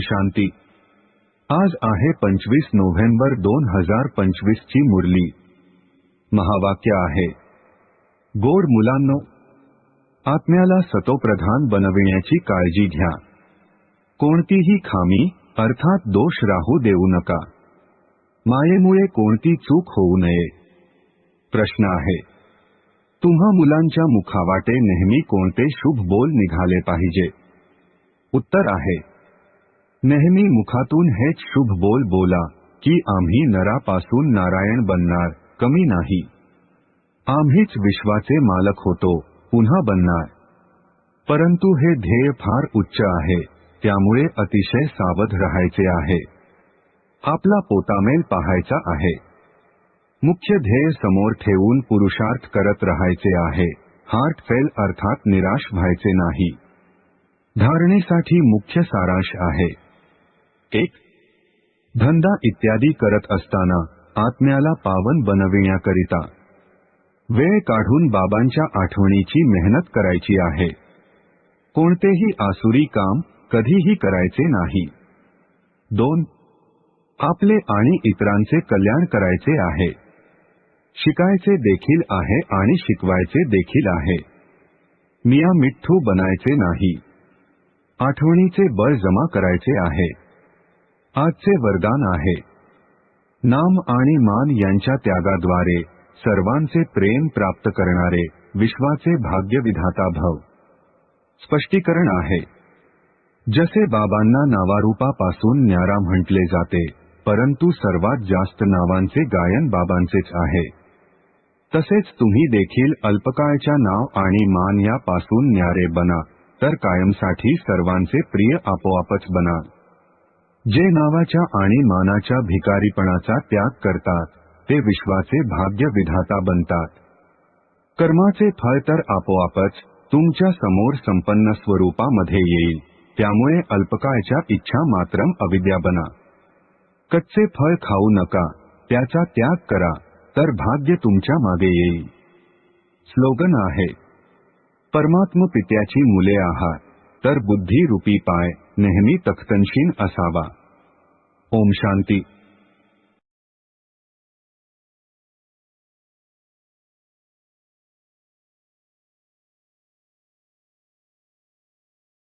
शांती। आज आहे 25 नोव्हेंबर 2025 ची मुरली। महावाक्य आहे, गोड मुलांनो, आत्म्याला सतोप्रधान बनविण्याची काळजी घ्या। कोणतीही खामी अर्थात दोष राहू देऊ नका। मायेमुळे कोणती चूक होऊ नये। प्रश्न आहे, तुम्हा मुलांच्या मुखावाटे नेहमी कोणते शुभ बोल निघाले पाहिजे? उत्तर आहे, नेहमी मुखातून हेच शुभ बोल बोला की आम्ही नरापासून नारायण बनणार, कमी नाही। आम्हीच विश्वाचे मालक होतो, पुन्हा बनणार। परंतु हे ध्येय फार उच्च आहे, त्यामुळे अतिशय सावध राहायचे आहे। आपला पोतामेल पाहायचा आहे। मुख्य ध्येय समोर ठेवून पुरुषार्थ करत राहायचे आहे। हार्ट फेल अर्थात निराश व्हायचे नाही। धारणेसाठी मुख्य सारांश आहे, 1. धंदा इत्यादी करत असताना आत्म्याला पावन बनविण्याकरिता वेळ काढून बाबांच्या आठवणीची मेहनत करायची आहे। कोणतेही आसुरी काम कधीही करायचे नाही। 2. आपले आणि इतरांचे कल्याण करायचे आहे। शिकायचे देखील आहे आणि शिकवायचे देखील आहे। मिया मिठ्ठू बनायचे नाही। आठवणीचे बळ जमा करायचे आहे। आजचे वरदान आहे, नाम आणि मान यांच्या त्यागाद्वारे सर्वांचे प्रेम प्राप्त करणारे विश्वाचे भाग्यविधाता भव। स्पष्टीकरण आहे, जसे बाबांना नावारूपापासून न्यारा म्हटले जाते, परंतु सर्वात जास्त नावांचे गायन बाबांचेच आहे, तसेच तुम्ही देखील अल्पकाळच्या नाव आणि मान यापासून न्यारे बना, तर कायमसाठी सर्वांचे प्रिय आपोआपच बना। जे नावाच्या आणि मानाच्या भिकारीपणाचा त्याग करतात, ते विश्वाचे भाग्य विधाता बनतात। कर्माचे फळ तर आपोआपच तुमच्या समोर संपन्न स्वरूपामध्ये येईल, त्यामुळे अल्पकाळच्या इच्छा मात्रम अविद्या बना। कच्चे फळ खाऊ नका, त्याचा त्याग करा, तर भाग्य तुमच्या मागे येईल। स्लोगन आहे, परमात्म पित्याची मुले आहात, तर बुद्धी रूपी पाय नेहमी तख्तनशीन असावा। ओम शांती।